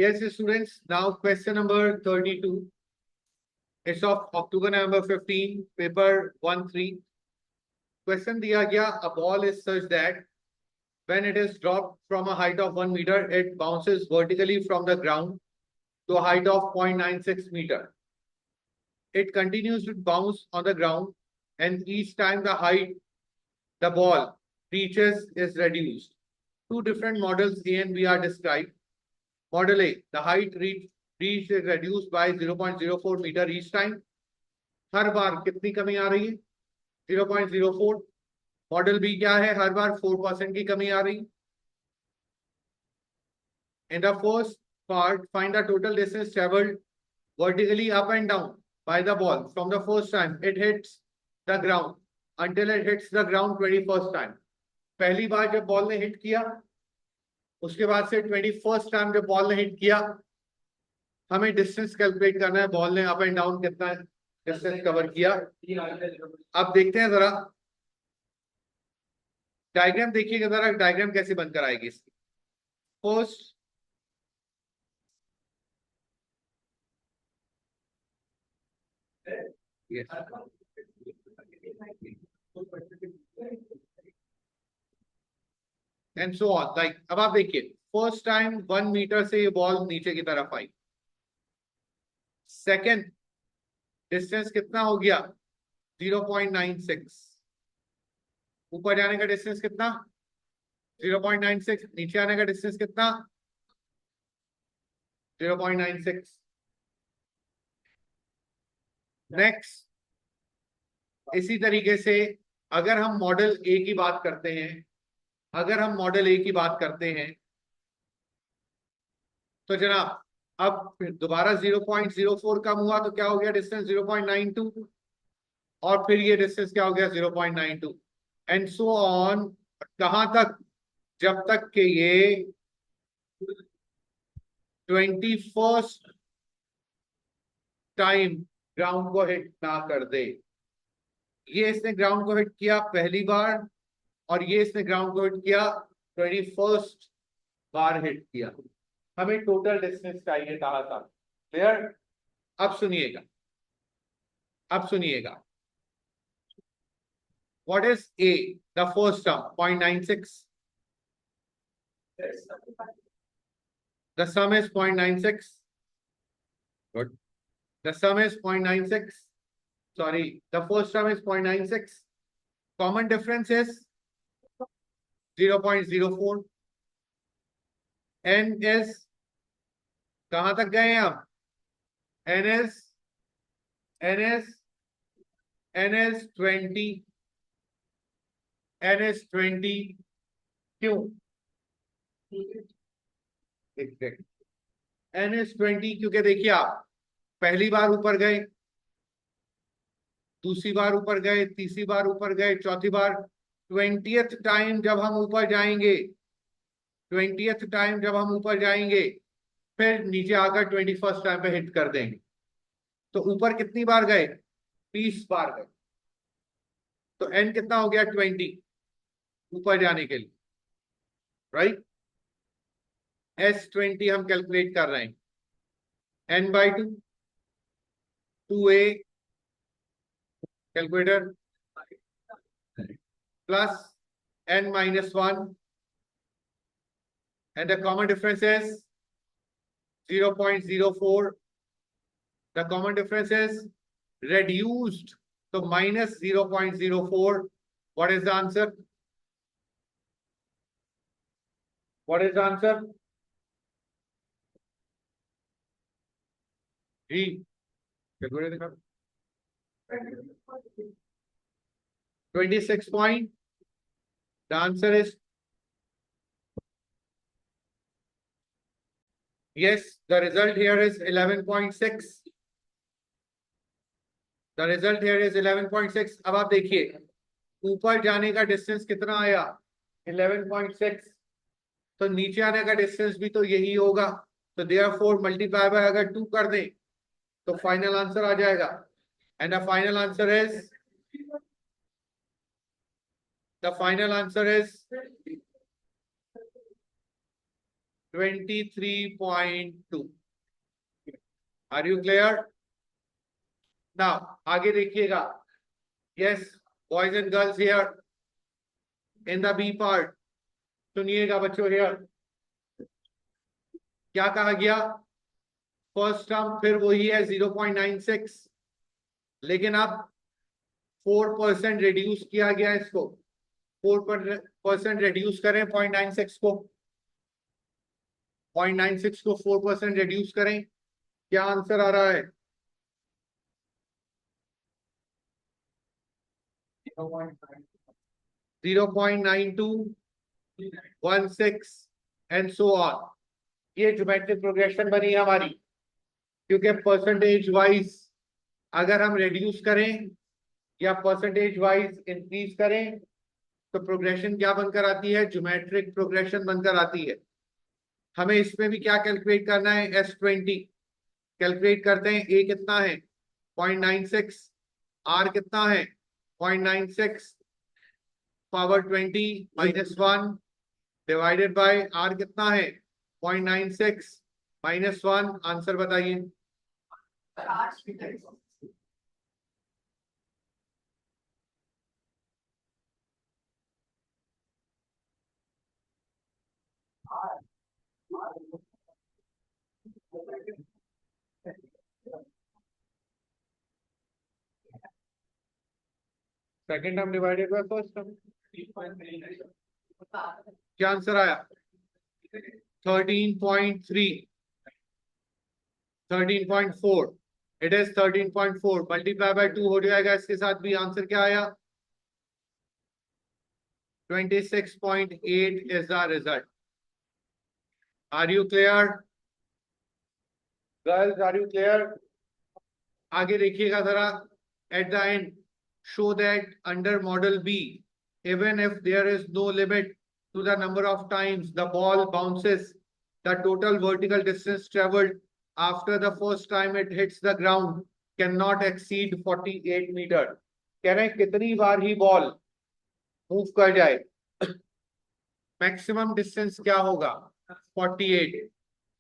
Yes, students. Now question number 32. It's of October November 15, paper 1-3. Question दिया गया, a ball is such that when it is dropped from a height of 1 meter, it bounces vertically from the ground to a height of 0.96 meter. It continues to bounce on the ground, and each time the height the ball reaches is reduced. Two different models A and B are described. Model A, the height reached is reduced by 0.04 meter each time. हर बार कितनी कमी आ रही है? 0.04. Model B क्या है? हर बार 4% की कमी आ रही है. In the first part, find the total distance traveled vertically up and down by the ball from the first time it hits the ground until it hits the ground 21st time. पहली बार जब ball ने hit किया, उसके बाद से 21st time जब ball ने hit किया, हमें डिस्टेंस कैलकुलेट करना है. बॉल ने अप एंड डाउन कितना डिस्टेंस कवर किया. अब देखते हैं जरा डायग्राम. देखिएगा जरा डायग्राम कैसे बनकर आएगी इसकी. First and so on. Like अब आप देखिए, फर्स्ट टाइम 1 मीटर से ये बॉल नीचे की तरफ आई. सेकेंड डिस्टेंस कितना हो गया? 0.96. ऊपर जाने का डिस्टेंस कितना? 0.96. नीचे आने का डिस्टेंस कितना? 0.96. नेक्स्ट, इसी तरीके से अगर हम मॉडल ए की बात करते हैं, तो जनाब अब दोबारा 0.04 कम हुआ तो क्या हो गया डिस्टेंस? 0.92. और फिर ये डिस्टेंस क्या हो गया? 0.92 एंड सो ऑन. कहां तक? जब तक कि ये 21st टाइम ग्राउंड को हिट ना कर दे. ये इसने ग्राउंड को हिट किया पहली बार, और ये इसने ग्राउंड को हिट किया 21st बार हिट किया. हमें टोटल डिस्टेंस चाहिए कहा था. क्लियर? अब सुनिएगा, what is a? The first term 0.96. The some is 0.96. Good. The some is 0.96. Sorry, the first term is 0.96. Common difference is 0.04. N is कहां तक गए हम? N is 20. N is 20. क्यों? N is 20 क्योंकि देखिए आप पहली बार ऊपर गए, दूसरी बार ऊपर गए, तीसरी बार ऊपर गए, चौथी बार. 20th टाइम जब हम ऊपर जाएंगे, फिर नीचे आकर 21st टाइम पे हिट कर देंगे. तो ऊपर कितनी बार गए? 20 बार गए. तो n कितना हो गया? 20 ऊपर जाने के लिए. राइट? S20 हम कैलकुलेट कर रहे हैं. n/2 2a calculator plus n-1, and the common difference is 0.04. The common difference is reduced, so minus 0.04. What is the answer? G. Calculator दिखा. 26 point. The answer is yes. The result here is 11.6. The result here is 11.6. अब आप देखिए ऊपर जाने का distance कितना आया? 11.6. तो नीचे आने का डिस्टेंस भी तो यही होगा. तो therefore मल्टीप्लाई बाय अगर 2 कर दें तो फाइनल आंसर आ जाएगा. And the final answer is 23.2. Are you clear? Now, आगे देखिएगा. Yes, boys and girls here in the B part. सुनिएगा बच्चों here. क्या कहा गया? फर्स्ट टर्म फिर वही है 0.96, लेकिन अब 4% रिड्यूस किया गया इसको. 4% रिड्यूस करें 0.96 को. 0.96 को 4% रिड्यूस करें. क्या आंसर आ रहा है? 0.9216 एंड सो ऑन. ये ज्योमेट्रिक प्रोग्रेशन बनी है हमारी, क्योंकि परसेंटेज वाइज अगर हम रिड्यूस करें या परसेंटेज वाइज इंक्रीज करें तो प्रोग्रेशन क्या बनकर आती है? ज्योमेट्रिक प्रोग्रेशन बनकर आती है. हमें इसमें भी क्या कैलकुलेट करना है? S20 कैलकुलेट करते हैं. ए कितना है? 0.96. आर कितना है? 0.96 पावर 20 -1 डिवाइडेड बाय आर कितना है? 0.96 -1. आंसर बताइए. Second term divided by first term. क्या आंसर आया? 13.3. 13.4. इट इज 13.4 मल्टीप्लाई बाय 2 हो जाएगा. इसके साथ भी आंसर क्या आया? 26.8 is the result. Are you clear? Girls, are you clear? आगे देखिएगा जरा. At the end, show that under model B, even if there is no limit to the number of times the ball bounces, the total vertical distance traveled after the first time it hits the ground cannot exceed 48 meter. कह रहे हैं कितनी बार ही ball move कर जाए, maximum distance क्या होगा? 48.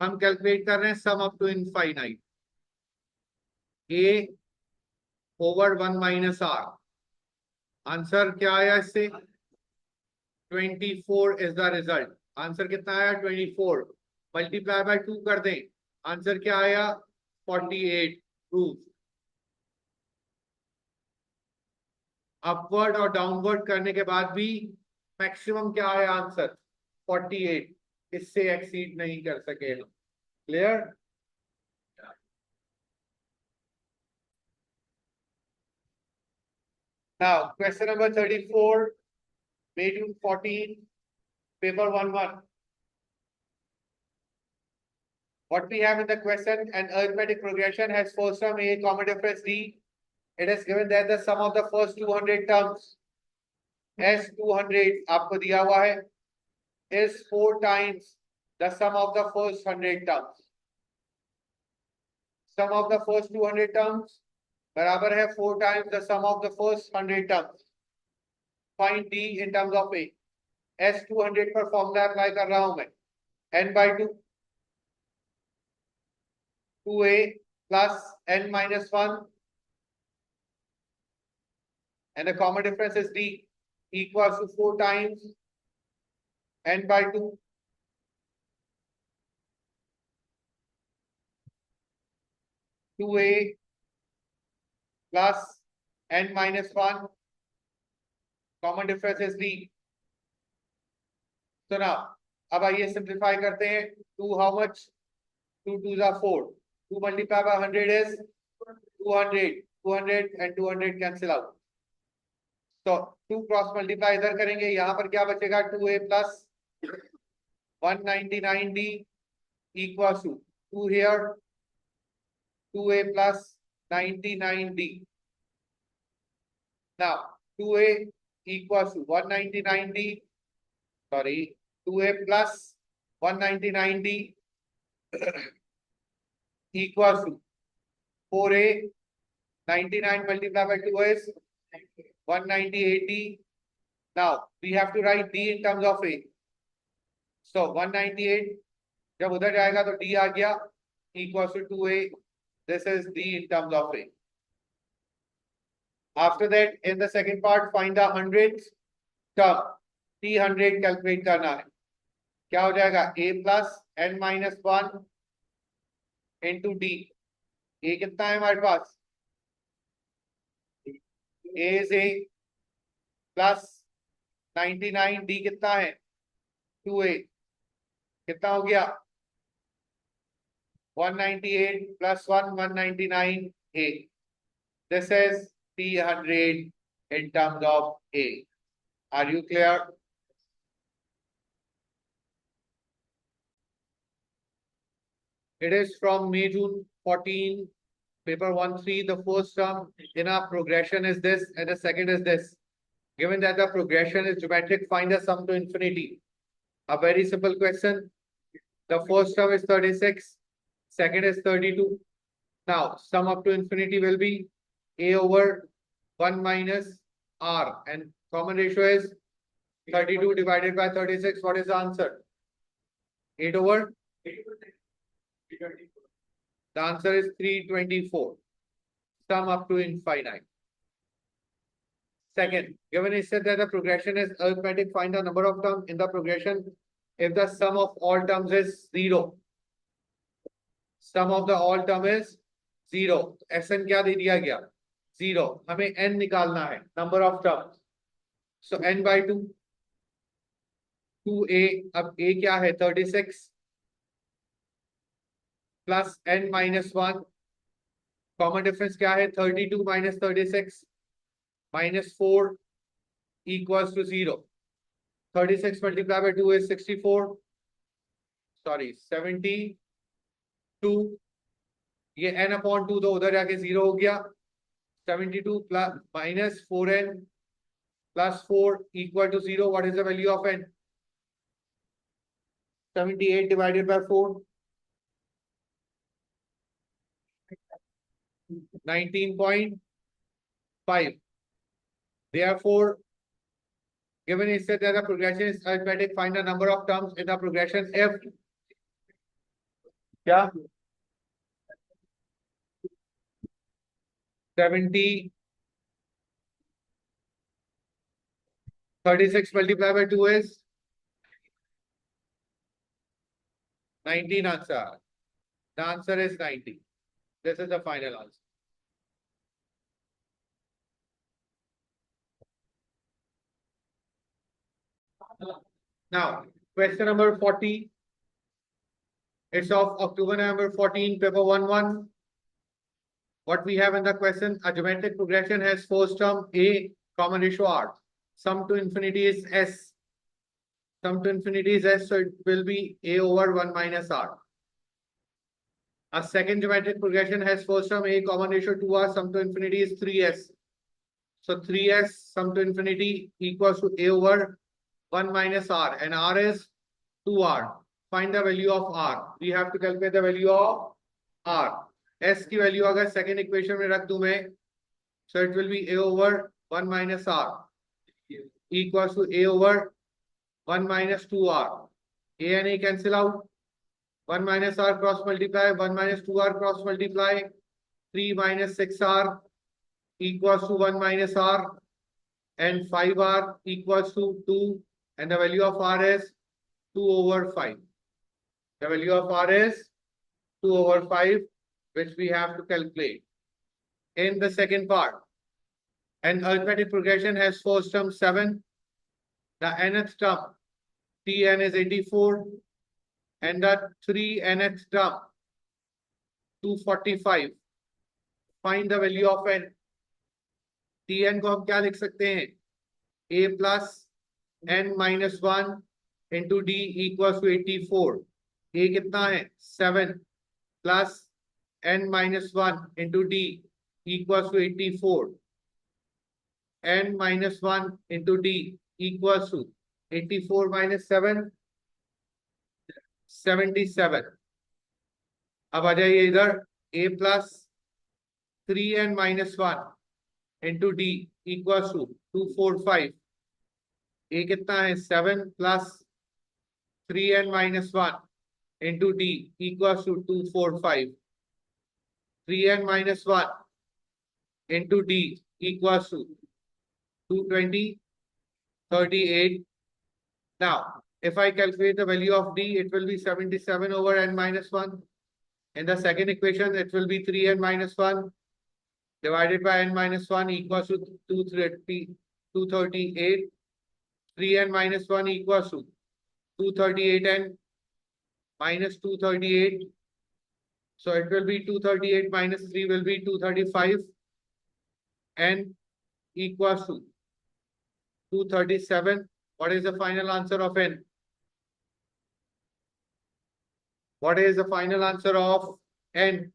हम calculate कर रहे हैं sum up to infinite. A over 1 minus r. Answer क्या आया इससे? 24 इज द रिजल्ट. आंसर कितना आया? 24. मल्टीप्लाई बाय 2 कर दें. आंसर क्या आया? 48. प्रूफ. अपवर्ड और डाउनवर्ड करने के बाद भी मैक्सिमम क्या आया? आंसर 48. इससे एक्सीड नहीं कर सकेगा. Clear? Now, question number 34, May 14, paper 1-1. What we have in the question, an arithmetic progression has first term A, common difference D. It is given that the sum of the first 200 terms, S200 आपको दिया हुआ है, is 4 times the sum of the first 100 terms. Sum of the first 200 terms बराबर है 4 times the sum of the first 100 terms. Find D in terms of A. S200 पर formula apply कर रहा हूं मैं. n/2 2a plus n minus 1 and the common difference is D equals to 4 times n/2 2a plus n minus 1, common difference is D. So now अब आइए simplify करते हैं. 2 how much? 2 2s are 4. 2 multiplied by 100 is 200. 200 and 200 cancel out. तो 2 cross multiply इधर करेंगे. यहां पर क्या बचेगा? 2a plus 199d equals to 2 here 2a plus 99d. Now 2a equals to 199d. Sorry, 2a plus 199d equals to 4a. 99 multiplied by 2 is 198d. Now we have to write d in terms of a. So 198 जब उधर जाएगा तो d आ गया equals to 2a. This is d in terms of a. After that, in the second part, find the hundredth term. t100 calculate करना है. क्या हो जाएगा? a plus n minus 1 into d. a कितना है हमारे पास? a is a plus 99, d कितना है? 2a. कितना हो गया? 198 plus 1, 199a. This is t100 in terms of a. Are you clear? It is from May, June 14, paper 1-3. The first term in our progression is this, and the second is this. Given that the progression is geometric, find the sum to infinity. A very simple question. The first term is 36, second is 32. Now, sum up to infinity will be a over 1 minus r, and common ratio is 32 divided by 36. What is the answer? 8 over? The answer is 324. Sum up to infinite. Second, given it said that the progression is arithmetic, find the number of terms in the progression if the sum of all terms is 0. Sum of the all term is 0. Sn क्या दे दिया गया? 0. हमें n निकालना है, number of terms. So n by 2. 2a, अब a क्या है? 36 plus n minus 1. Common difference क्या है? 32 minus 36 minus 4 equals to 0. 36 multiplied by 2 is 64. Sorry, 72. ये n upon 2 तो उधर जाके 0 हो गया. 72 plus minus 4n plus 4 equal to 0. What is the value of n? 78 divided by 4. 19.5. Therefore, given it said that the progression is arithmetic, find the number of terms in the progression f. क्या? 70. 36 multiplied by 2 is 19 answer. The answer is 90. This is the final answer. Now, question number 40. It's of October, November 14, paper 1-1. What we have in the question, a geometric progression has first term a, common ratio r. Sum to infinity is s. Sum to infinity is s, so it will be a over 1 minus r. A second geometric progression has first term a, common ratio 2r. Sum to infinity is 3s. So 3s sum to infinity equals to a over 1 minus r, and r is 2r. Find the value of r. We have to calculate the value of r. S की value अगर second equation में रख दूं मैं, so it will be a over 1 minus r equals to a over 1 minus 2r. A and a cancel out. 1 minus r cross multiply, 1 minus 2r cross multiply. 3 minus 6r equals to 1 minus r, and 5r equals to 2, and the value of r is 2 over 5. The value of r is 2 over 5, which we have to calculate. In the second part, an arithmetic progression has first term 7. The nth term Tn is 84, and the 3nth term 245. Find the value of n. Tn को हम क्या लिख सकते हैं? a plus n minus 1 into d equals to 84. a कितना है? 7 plus n minus 1 into d equals to 84. n minus 1 into d equals to 84 minus 7, 77. अब आ जाइए इधर, a plus 3n minus 1 into d equals to 245. a कितना है? 7 plus 3n minus 1 into D equals to 245. 3n minus 1 into D equals to 220, 38. Now, if I calculate the value of D, it will be 77 over n minus 1. In the second equation, it will be 3n minus 1 divided by n minus 1 equals to 238. 3n minus 1 equals to 238n minus 238. So it will be 238 minus 3 will be 235. N equals to 237. What is the final answer of N? What is the final answer of N?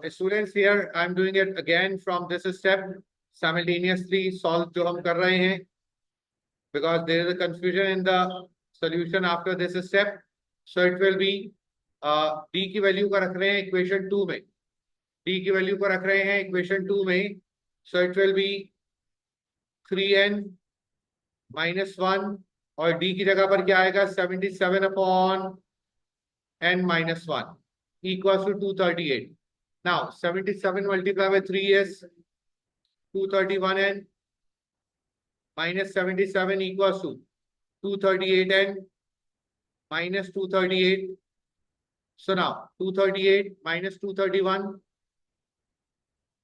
Students, here I'm doing it again from this step. Simultaneously solve जो हम कर रहे हैं, because there is a confusion in the solution after this step. So it will be D की value का रख रहे हैं इक्वेशन 2 में, D की वैल्यू को रख रहे हैं इक्वेशन 2 में. So it will be 3n minus 1 और D की जगह पर क्या आएगा 77 upon n minus 1 equals to 238. Now 77 multiplied by 3 is 231n minus 77 equals to 238n minus 238. So now 238 minus 231,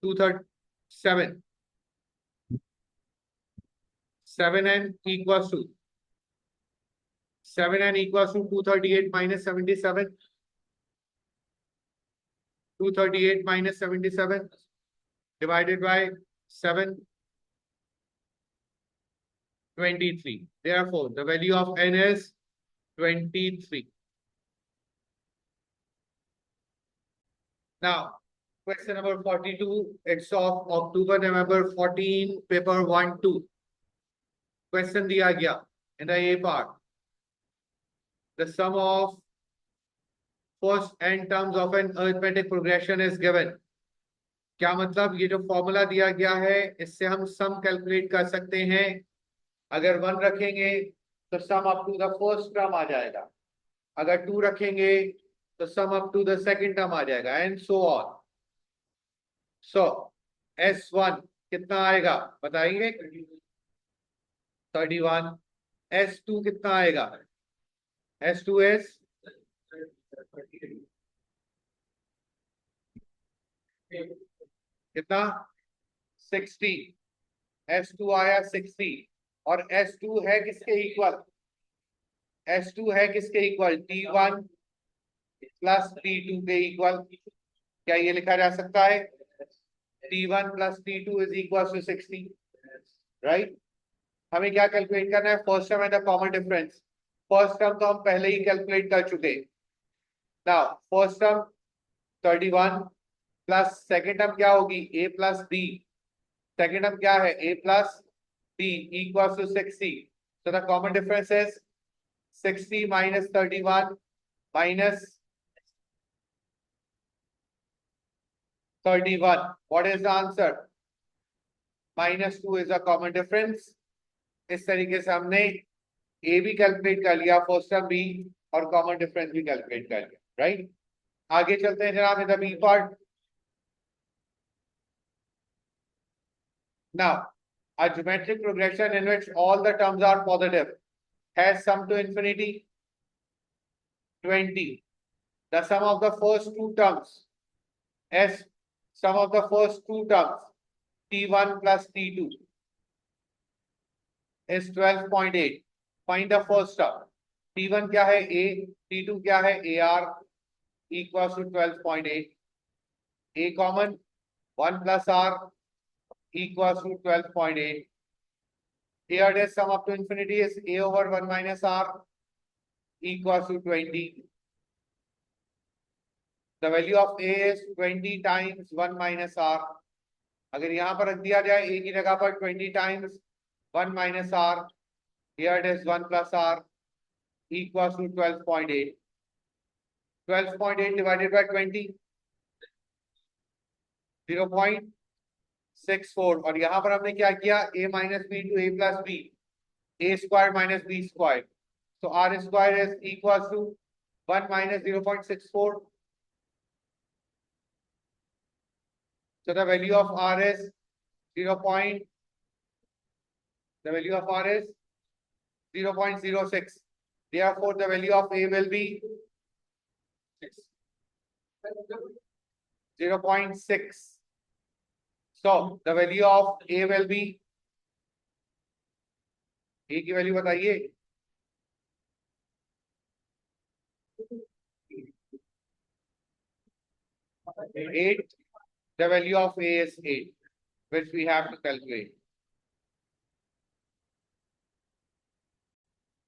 237. 7n equals to 238 minus 77. 238 minus 77 divided by 7, 23. Therefore, the value of n is 23. Now, question number 42. It's of October, November 14, paper 1-2. Question दिया गया in the A part. The sum of first n terms of an arithmetic progression is given. क्या मतलब, ये जो formula दिया गया है इससे हम सम कैलकुलेट कर सकते हैं. अगर 1 रखेंगे तो sum up to the first term आ जाएगा, अगर 2 रखेंगे तो sum up to the second term आ जाएगा, and so on. So S1 कितना आएगा बताएंगे? 31. S2 कितना आएगा? S2 is कितना? 60. S2 आया 60 और S2 है किसके इक्वल? S2 है किसके इक्वल? T1 प्लस T2 के इक्वल. क्या ये लिखा जा सकता है? T1 plus T2 is equal to 60, right? हमें क्या कैलकुलेट करना है? First term and the common difference. First term तो हम पहले ही कैलकुलेट कर चुके. Now first term 31 plus second term क्या होगी? A plus B. Second term क्या है? A plus B equal to 60. So the common difference is 60 minus 31 minus 31. What is the answer? -2 is a common difference. इस तरीके से हमने A भी calculate कर लिया, फर्स्ट टर्म B, और कॉमन डिफरेंस भी कैलकुलेट कर लिया, राइट? आगे चलते हैं जनाब, in the B part. Now, a geometric progression in which all the terms are positive has sum to infinity 20. The sum of the first two terms is sum of the first two terms T1 plus T2 is 12.8. Find the first term. T1 क्या है? A. T2 क्या है? AR equals to 12.8. A common 1 plus R equals to 12.8. Here it is sum up to infinity is A over 1 minus R equals to 20. The value of A is 20 times 1 minus R. अगर यहाँ पर रख दिया जाए A की जगह पर 20 times 1 minus R, here it is 1 plus R equals to 12.8. 12.8 divided by 20, 0.8. 64 और यहां पर हमने क्या किया a minus b to a plus b a square minus b square so r square is equals to 1 minus 0.64 so the value of r is 0. The value of r is 0.06. Therefore, the value of a will be 0.6. So the value of a will be a की value बताइए 8. The value of a is 8, which we have to calculate.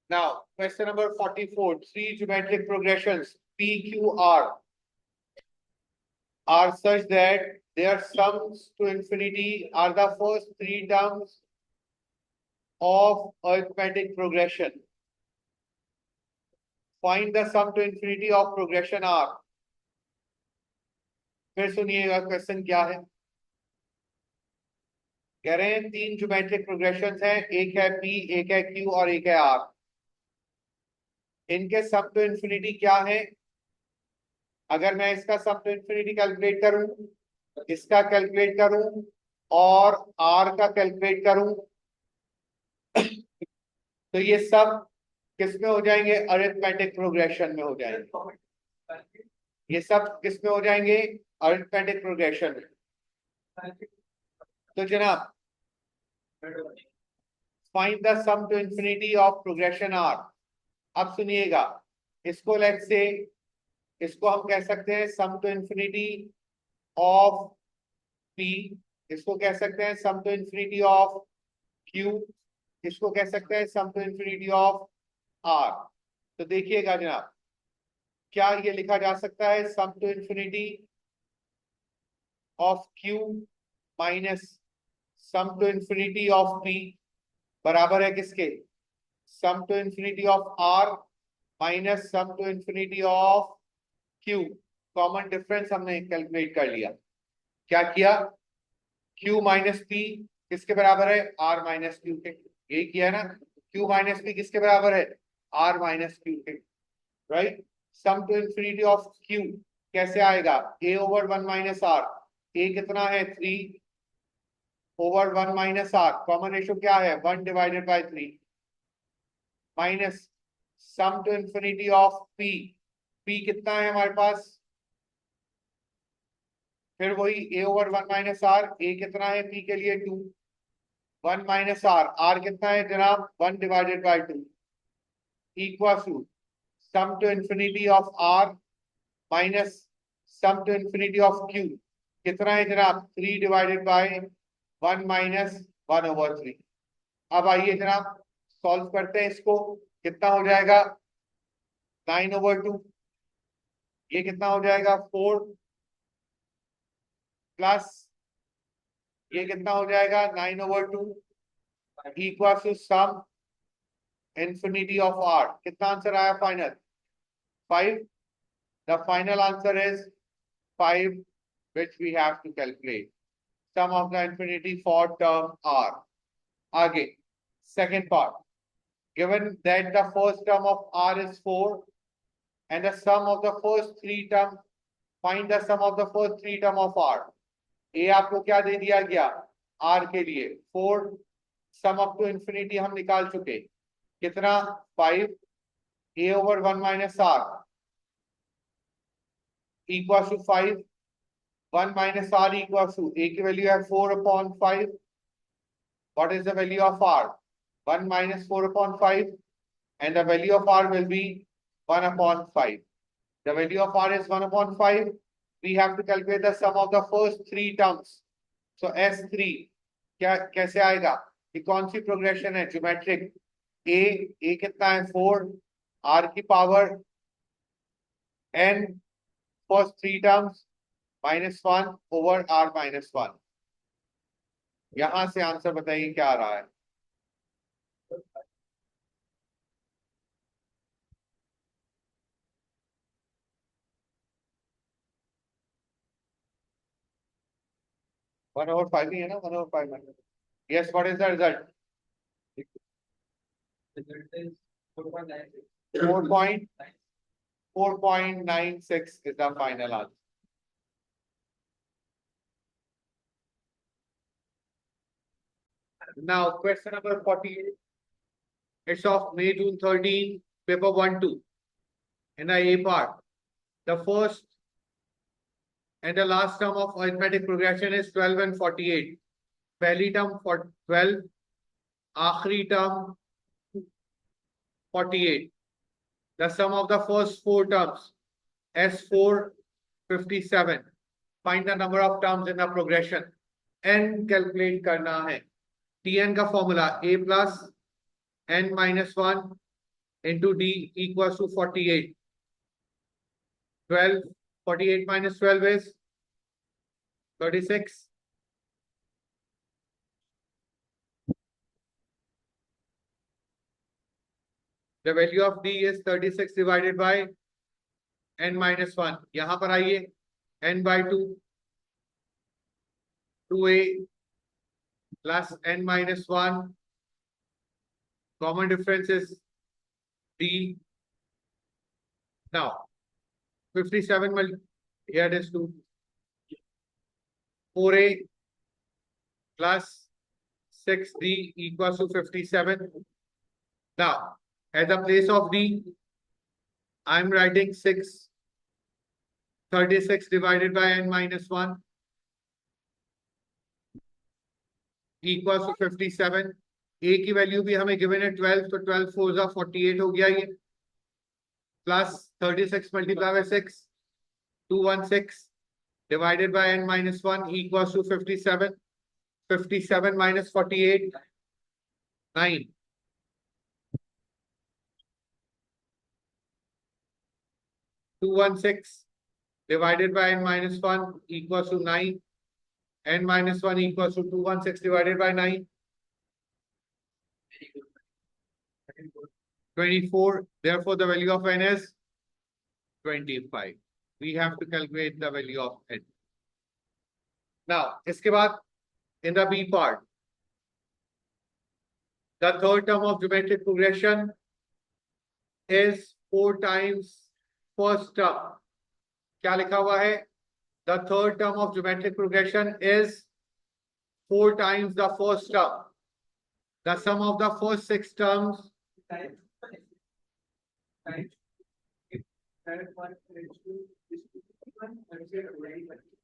Now, question number 44. Three geometric progressions P, Q, R are such that their sums to infinity are the first three terms of arithmetic progression. Find the sum to infinity of progression R. फिर सुनिएगा question क्या है कह रहे हैं तीन geometric progressions हैं एक है P एक है Q और एक है R इनके सम टू इन्फिनिटी क्या है अगर मैं इसका सम टू इन्फिनिटी कैलकुलेट करूं इसका कैलकुलेट करूं और R का कैलकुलेट करूं तो ये सब किस में हो जाएंगे अरिथमेटिक प्रोग्रेशन में हो जाएंगे ये सब किस में हो जाएंगे अरिथमेटिक प्रोग्रेशन में तो जनाब find the sum to infinity of progression r अब सुनिएगा इसको लेट्स से इसको हम कह सकते हैं sum to infinity of P इसको कह सकते हैं sum to infinity of Q इसको कह सकते हैं sum to infinity of R तो देखिएगा जनाब क्या ये लिखा जा सकता है sum to infinity of Q minus sum to infinity of P बराबर है किसके sum to infinity of R minus sum to infinity of Q common difference हमने कैलकुलेट कर लिया क्या किया क्यू माइनस पी किसके बराबर है आर माइनस क्यू के यही किया ना क्यू माइनस पी किसके बराबर है आर माइनस क्यू के right sum to infinity of q कैसे आएगा a over 1 minus r a कितना है 3 over 1 minus r common ratio क्या है 1 divided by 3 minus sum to infinity of p p कितना है हमारे पास फिर वही a over 1 minus r a कितना है p के लिए 2 1 माइनस आर r कितना है जनाब 1 divided by 2 equal to sum to infinity of r minus sum to infinity of q कितना है जनाब 3 डिवाइडेड बाय 1 माइनस 1 ओवर 3 अब आइए जनाब सॉल्व करते हैं इसको कितना हो जाएगा 9 ओवर 2 ये कितना हो जाएगा 4 प्लस ये कितना हो जाएगा 9 over 2 equal to sum infinity of r कितना आंसर आया final 5 the final answer is 5 which we have to calculate sum of the infinity for term r आगे second part given that the first term of r is 4 and the sum of the first three term find the sum of the first three term of r a आपको क्या दे दिया गया r के लिए 4 sum up to infinity हम निकाल चुके कितना 5 a over 1 minus r equals to 5 1 minus r equals to a की वैल्यू है 4 upon 5 what is the value of r 1 minus 4 upon 5 and the value of r will be 1 upon 5 the value of r is 1 upon 5 we have to calculate the sum of the first three terms so s3 क्या कैसे आएगा ये कौन सी progression है geometric a कितना है 4 r की power n first three terms -1 over r -1 यहां से आंसर बताइए क्या आ रहा है 1/5 ही है ना, 1/5 में. Yes, what is the result? 4.96 is the final answer. Now, question number 48. It's of May, June 13, paper 1-2. In the A part, the first and the last term of arithmetic progression is 12 and 48. पहली term for 12, आखिरी term 48. The sum of the first four terms, S4, 57. Find the number of terms in the progression. N calculate करना है. Tn का formula A plus n minus 1 into D equals to 48. 12, 48 minus 12 is 36. The value of D is 36 divided by n minus 1. यहाँ पर आइए n by 2, 2a plus n minus 1. Common difference is D. Now, 57 here it is 2. 4a plus 6d equals to 57. Now, at the place of D, I am writing 6. 36 divided by n minus 1 equals to 57. A की value भी हमें given है 12, तो 12 4 48 हो गया ये. Plus 36 multiplied by 6, 216 divided by n minus 1 equals to 57. 57 minus 48, 9. 216 divided by n minus 1 equals to 9. N minus 1 equals to 216 divided by 9. 24. Therefore, the value of n is 25. We have to calculate the value of n. Now, इसके बाद, in the B part, the third term of geometric progression is 4 times first term. क्या लिखा हुआ है? The third term of geometric progression is 4 times the first term. The sum of the first 6 terms.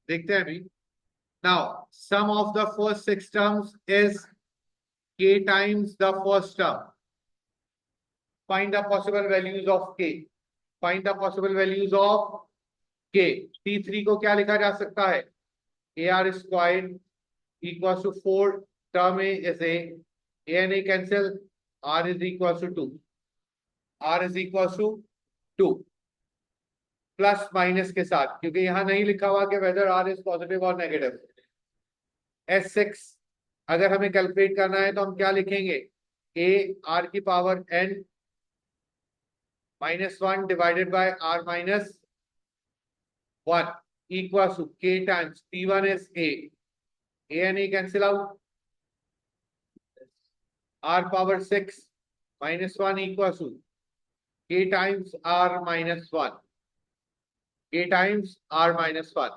देखते हैं अभी. Now, sum of the first 6 terms is k times the first term. Find the possible values of k. Find the possible values of k. T3 को क्या लिखा जा सकता है? AR squared equals to 4. Term A is A. A and A cancel. R is equals to 2. R is equals to 2. Plus minus के साथ, क्योंकि यहां नहीं लिखा हुआ कि वेदर आर इज पॉजिटिव और नेगेटिव. S6 अगर हमें कैलकुलेट करना है तो हम क्या लिखेंगे? A R की power n -1 divided by R minus 1 equals to k times T1 is A. A and A cancel out. R power 6 -1 equals to k times R minus 1. k times R minus 1.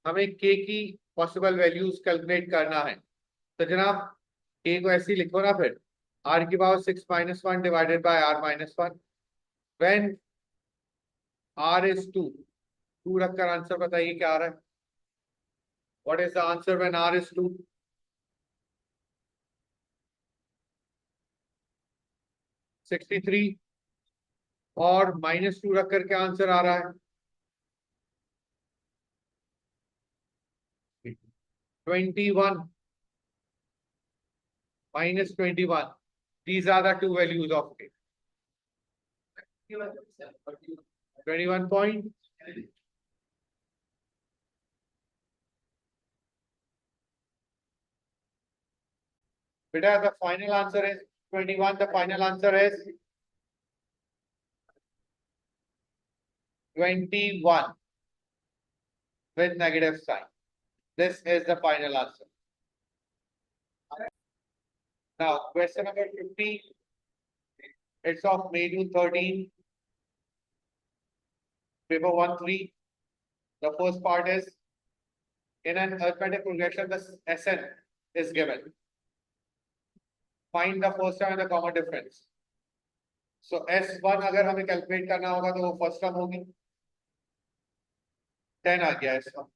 हमें k की possible values calculate करना है. तो जनाब k को ऐसे ही लिखो ना, फिर R की power 6 -1 divided by R minus 1. When R is 2, 2 रखकर आंसर बताइए क्या आ रहा है? What is the answer when R is 2? 63. और -2 रखकर क्या आंसर आ रहा है? 21 -21. These are the two values of k. 21 point. Beta, the final answer is 21. The final answer is 21 with negative sign. This is the final answer. Now, question number 50. It's of May June 13, paper 1-3. The first part is in an arithmetic progression, the SN is given. Find the first term and the common difference. So S1 अगर हमें calculate करना होगा तो वो first term होगी 10 आ गया S1.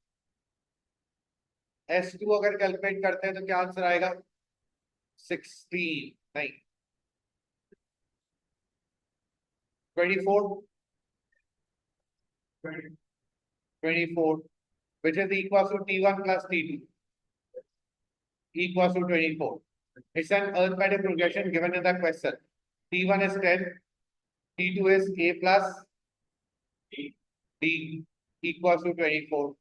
S2 अगर calculate करते हैं तो क्या आंसर आएगा 16 नहीं 24 24 which is equal to T1 plus T2 equals to 24. It's an arithmetic progression given in the question. T1 is 10, T2 is A plus D equals to 24.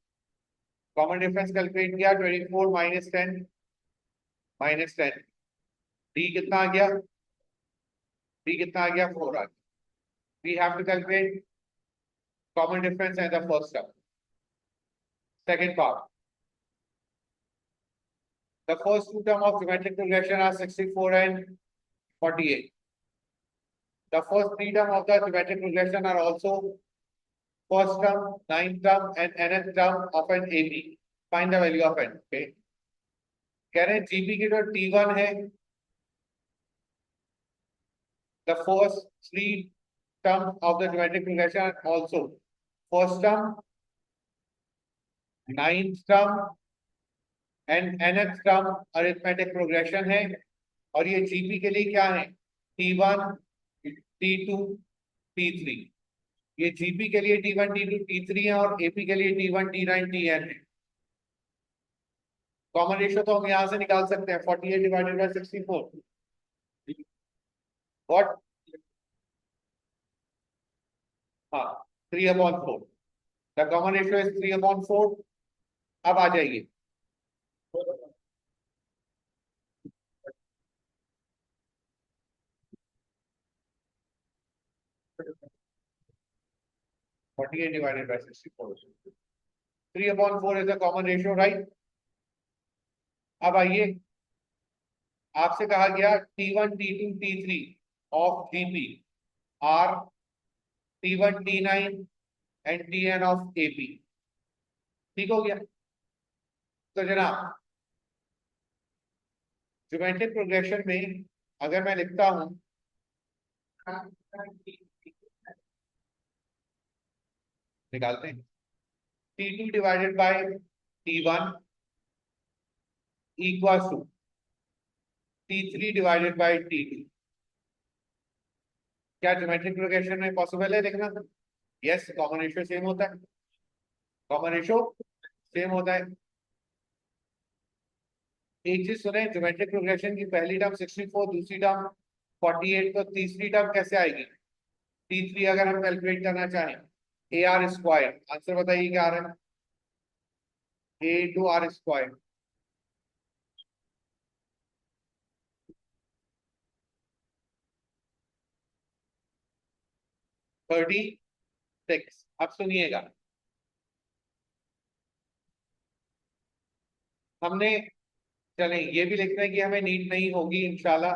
Common difference calculate किया 24 minus 10 minus 10. D कितना आ गया? D कितना आ गया? 4 आ गया. We have to calculate common difference and the first term. Second part. The first two terms of geometric progression are 64 and 48. The first three terms of the geometric progression are also first term, ninth term, and nth term of an AP. Find the value of n. Okay. कह रहे हैं GP की जो T1 है, the first three terms of the geometric progression are also first term, ninth term, and nth term arithmetic progression है. और ये GP के लिए क्या है? T1, T2, T3. ये GP के लिए T1, T2, T3 है और AP के लिए T1, T9, Tn है. कॉमन रेशियो तो हम यहां से निकाल सकते हैं 48 डिवाइडेड बाय 64. व्हाट? हाँ 3/4. The common ratio is 3/4. अब आ जाइए (48 divided by 64). 3/4 is the common ratio, right? अब आइए आपसे कहा गया T1, T2, T3 of GP are T1, T9 and Tn of AP. ठीक हो गया? तो जनाब ज्योमेट्रिक प्रोग्रेशन में अगर मैं लिखता हूं निकालते हैं T2 divided by T1 equals to T3 divided by T2. क्या ज्योमेट्रिक प्रोग्रेशन में पॉसिबल है देखना? यस, कॉमन रेशियो सेम होता है. कॉमन रेशियो सेम होता है. एक चीज सुने, ज्योमेट्रिक प्रोग्रेशन की पहली टर्म 64, दूसरी टर्म 48, तो तीसरी टर्म कैसे आएगी? T3 अगर हम कैलकुलेट करना चाहें AR². आंसर बताइए क्या आ रहा है? A2R². 36. अब सुनिएगा, हमने चलें ये भी लिखना है कि हमें नीड नहीं होगी इंशाल्लाह.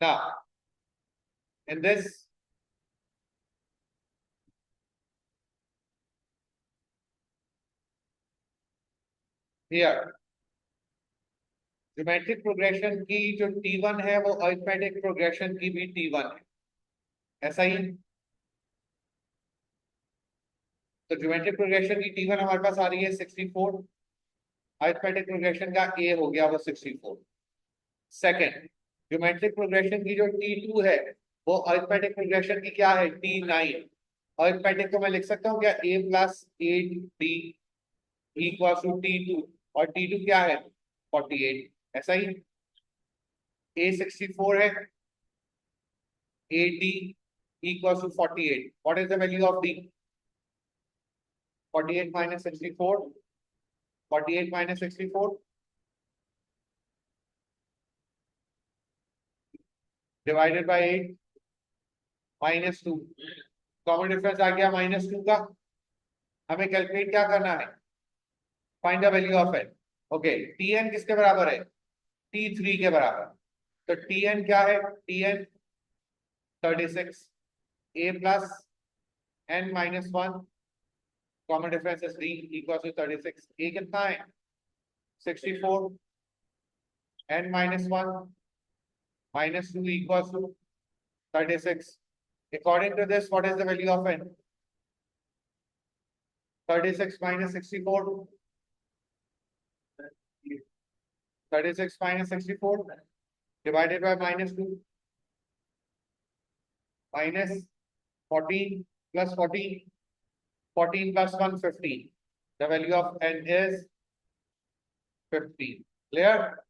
Now, in this here, geometric progression की जो T1 है वो अरिथमेटिक प्रोग्रेशन की भी T1 है. ऐसा ही. तो ज्योमेट्रिक प्रोग्रेशन की T1 हमारे पास आ रही है 64. अरिथमेटिक प्रोग्रेशन का A हो गया वो 64. सेकंड, ज्योमेट्रिक प्रोग्रेशन की जो T2 है वो अरिथमेटिक प्रोग्रेशन की क्या है? T9. अरिथमेटिक को मैं लिख सकता हूँ क्या? A plus 8D equals to T2. और T2 क्या है? 48. ऐसा ही. A 64 है, AD equals to 48. What is the value of D? 48 minus 64. 48 minus 64. Divided by 8. Minus 2. Common difference आ गया -2 का. हमें कैलकुलेट क्या करना है? Find the value of n. Okay, Tn किसके बराबर है? T3 के बराबर. तो Tn क्या है? Tn 36 a plus n minus 1 common difference is 3 equals to 36. a कितना है? 64 n minus 1 minus 2 equals to 36. According to this, what is the value of n? 36 minus 64. 36 minus 64 divided by -2 minus 14 plus 14. 14 plus 1, 15. The value of n is 15. Clear?